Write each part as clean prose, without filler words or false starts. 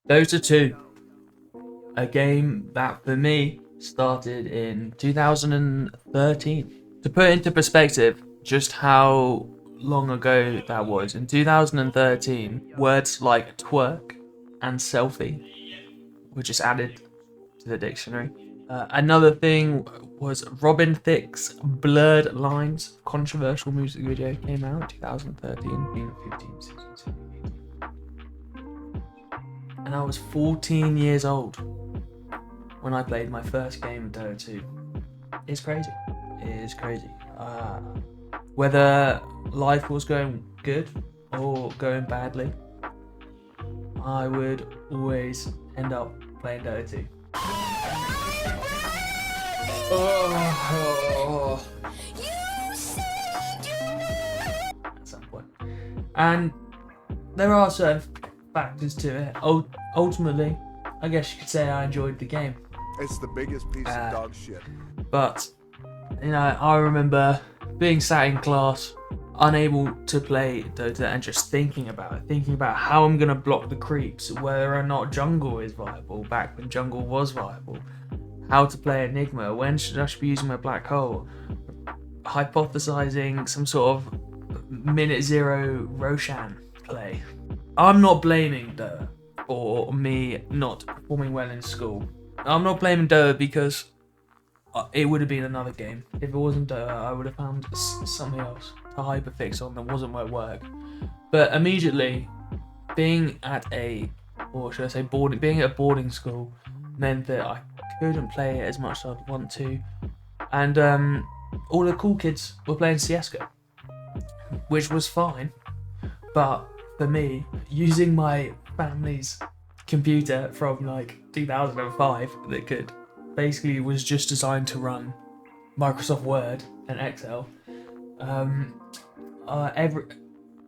Dota 2, a game that for me started in 2013. To put into perspective just how long ago that was, in 2013, words like twerk and selfie were just added to the dictionary. Another thing was Robin Thicke's Blurred Lines controversial music video came out in 2013, 15, 16, 17, 18. And I was 14 years old when I played my first game of Dota 2. It's crazy. It is crazy. Whether life was going good or going badly, I would always end up playing Dota 2. At some point. And there are certain factors to it. Ultimately, I guess you could say I enjoyed the game. It's the biggest piece of dog shit. But, I remember being sat in class, unable to play Dota and just thinking about how I'm going to block the creeps, whether or not jungle is viable, back when jungle was viable, how to play Enigma, when should I be using my black hole, hypothesizing some sort of minute zero Roshan play. I'm not blaming Dota for me not performing well in school. I'm not blaming Dota because it would have been another game. If it wasn't Dota, I would have found something else to hyperfix on that wasn't my work. But immediately, being at a boarding school meant that I couldn't play it as much as I'd want to. And all the cool kids were playing CSGO, which was fine. But for me, using my family's computer from like 2005 that could basically was just designed to run Microsoft Word and Excel, I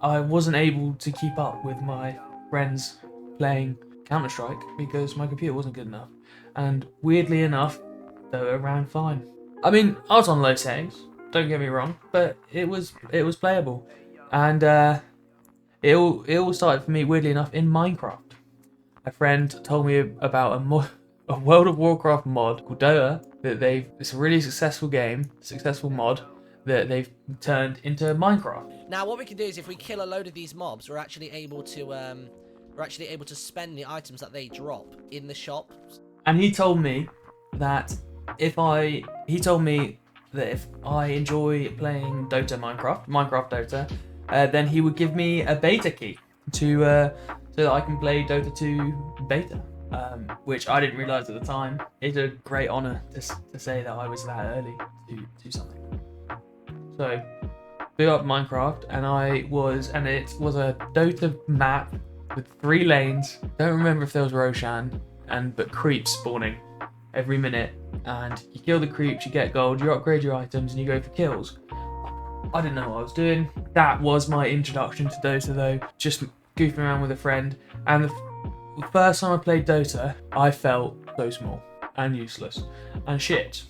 wasn't able to keep up with my friends playing Counter-Strike because my computer wasn't good enough. And weirdly enough, though, it ran fine. I mean, I was on low settings, don't get me wrong, but it was playable. And it all started for me, weirdly enough, in Minecraft. A friend told me about a World of Warcraft mod called Dota it's a really successful mod that they've turned into Minecraft. Now, what we can do is if we kill a load of these mobs, we're actually able to spend the items that they drop in the shop. And he told me that if I enjoy playing Dota Minecraft Dota, then he would give me a beta key so that I can play Dota 2 beta, which I didn't realise at the time. It's a great honour to say that I was that early to something. So, big up Minecraft, and it was a Dota map with 3 lanes. Don't remember if there was Roshan, but creeps spawning every minute, and you kill the creeps, you get gold, you upgrade your items, and you go for kills. I didn't know what I was doing. That was my introduction to Dota though, just goofing around with a friend, and the first time I played Dota, I felt so small and useless and shit.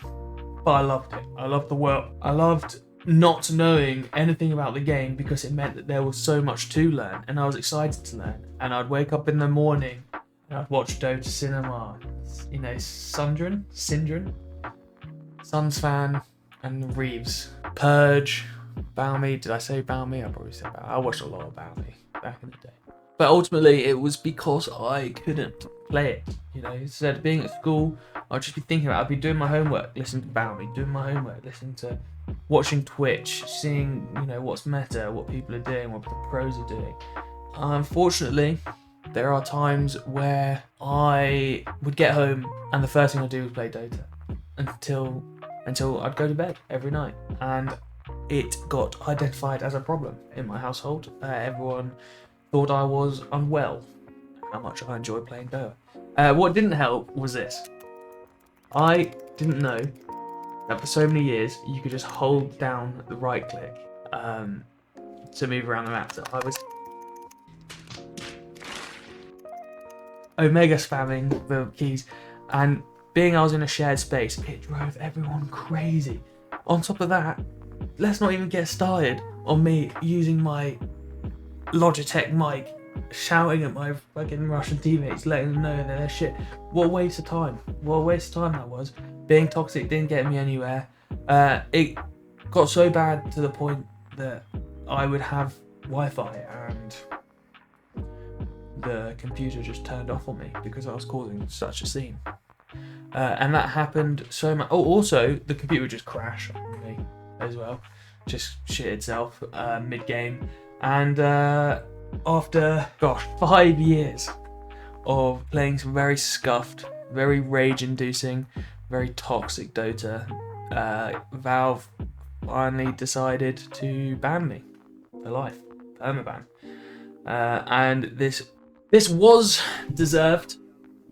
But I loved it. I loved the world. I loved not knowing anything about the game because it meant that there was so much to learn, and I was excited to learn. And I'd wake up in the morning and I'd watch Dota Cinema. Syndran, Suns Fan, and Reeves. Purge, Balmy. Did I say Balmy? I probably said Balmy. I watched a lot of Balmy back in the day. But ultimately, it was because I couldn't play it. Instead of being at school, I'd just be thinking about it. I'd be doing my homework, listening to Balmy, watching Twitch, seeing, what's meta, what people are doing, what the pros are doing. Unfortunately, there are times where I would get home and the first thing I'd do was play Dota until I'd go to bed every night. And it got identified as a problem in my household. Everyone thought I was unwell, how much I enjoy playing Dota. What didn't help was this. I didn't know that for so many years you could just hold down the right click to move around the map. So I was Omega spamming the keys, and being I was in a shared space, it drove everyone crazy. On top of that, let's not even get started on me using my Logitech mic shouting at my fucking Russian teammates, letting them know that they're shit. What a waste of time. What a waste of time that was. Being toxic didn't get me anywhere. It got so bad to the point that I would have Wi-Fi and the computer just turned off on me because I was causing such a scene. And that happened so much. Oh, also, the computer would just crash on me as well. Just shit itself mid-game. And after, 5 years of playing some very scuffed, very rage-inducing, very toxic Dota, Valve finally decided to ban me for life, permaban. And this was deserved.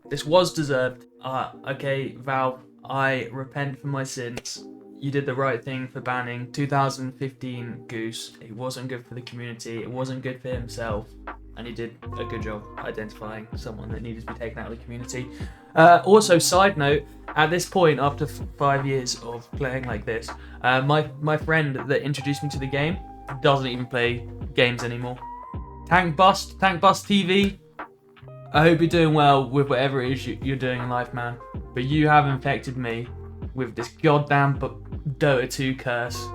This was deserved. Okay, Valve, I repent for my sins. You did the right thing for banning 2015 Goose. It wasn't good for the community. It wasn't good for himself. And he did a good job identifying someone that needed to be taken out of the community. Also, side note, at this point, after 5 years of playing like this, my friend that introduced me to the game doesn't even play games anymore. Tank Bust TV, I hope you're doing well with whatever it is you're doing in life, man. But you have infected me with this goddamn Dota 2 curse.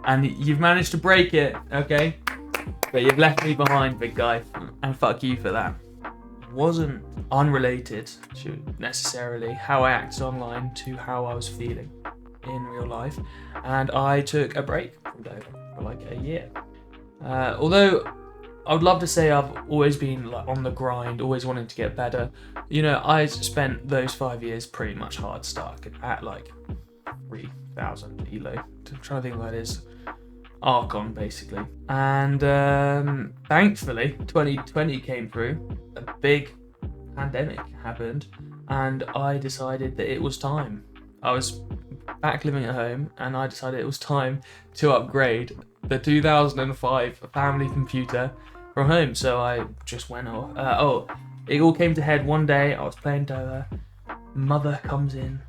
And you've managed to break it, okay? But you've left me behind, big guy. And fuck you for that. It wasn't unrelated to necessarily how I acted online to how I was feeling in real life. And I took a break from Dota for like a year. Although I would love to say I've always been like on the grind, always wanting to get better. You know, I spent those 5 years pretty much hard stuck at like 3,000 elo. I'm trying to think what it is. Archon, basically. And thankfully, 2020 came through. A big pandemic happened, and I decided that it was time. I was back living at home, and I decided it was time to upgrade the 2005 family computer from home. So I just went off. It all came to head one day. I was playing Dota. Mother comes in,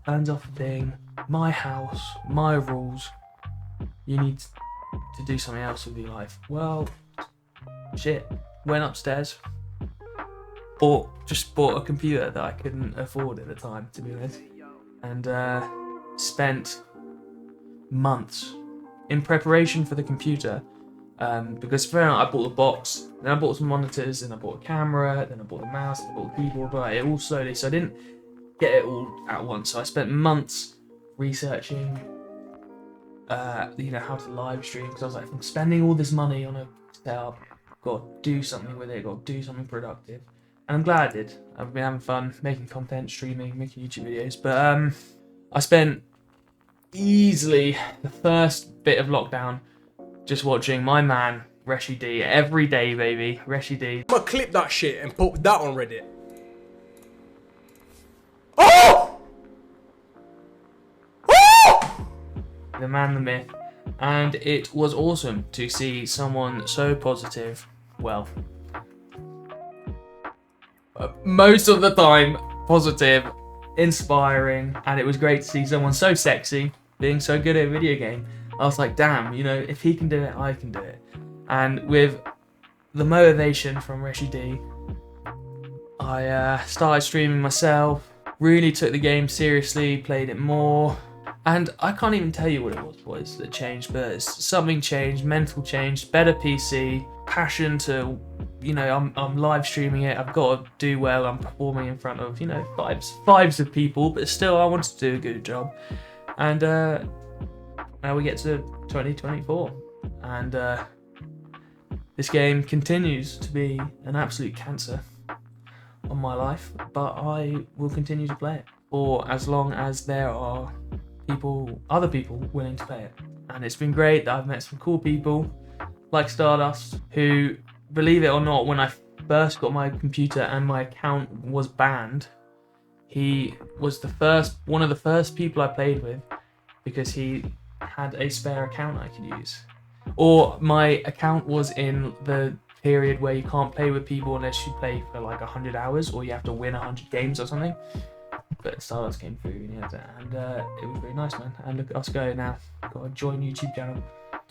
turns off the thing. My house, my rules. You need to do something else with your life. Well, shit. Went upstairs. Just bought a computer that I couldn't afford at the time, to be honest. And spent months in preparation for the computer. Because fair enough, I bought the box, then I bought some monitors, then I bought a camera, then I bought the mouse, then I bought the keyboard, but it all slowly, so I didn't get it all at once. So I spent months researching, how to live stream, because I was like, if I'm spending all this money on a setup, I've got to do something with it, got to do something productive. And I'm glad I did. I've been having fun making content, streaming, making YouTube videos, but I spent easily the first bit of lockdown just watching my man, Reshi D, every day, baby. Reshi D. I'm gonna clip that shit and put that on Reddit. Oh! Oh! The man, the myth. And it was awesome to see someone so positive. Well, most of the time, positive, inspiring, and it was great to see someone so sexy being so good at a video game. I was like, damn, if he can do it, I can do it. And with the motivation from Reshi D, I started streaming myself, really took the game seriously, played it more. And I can't even tell you what it was, boys, that changed, but something changed, mental change, better PC, passion to, I'm live streaming it, I've got to do well, I'm performing in front of, fives of people, but still I wanted to do a good job. And now we get to 2024, and this game continues to be an absolute cancer on my life, but I will continue to play it for as long as there are other people willing to play it. And it's been great that I've met some cool people like Stardust, who, believe it or not, when I first got my computer and my account was banned, he was one of the first people I played with, because he had a spare account I could use. Or my account was in the period where you can't play with people unless you play for like 100 hours, or you have to win 100 games or something. But Stardust came through and it was really nice, man. And look at us go now. Got a join YouTube channel.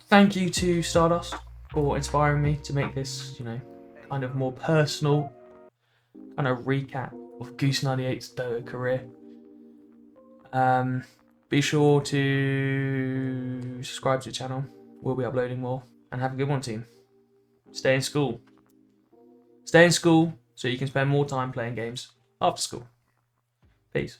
Thank you to Stardust for inspiring me to make this, kind of more personal kind of recap of Goose98's Dota career. Be sure to subscribe to the channel. We'll be uploading more. And have a good one, team. Stay in school. Stay in school so you can spend more time playing games after school. Peace.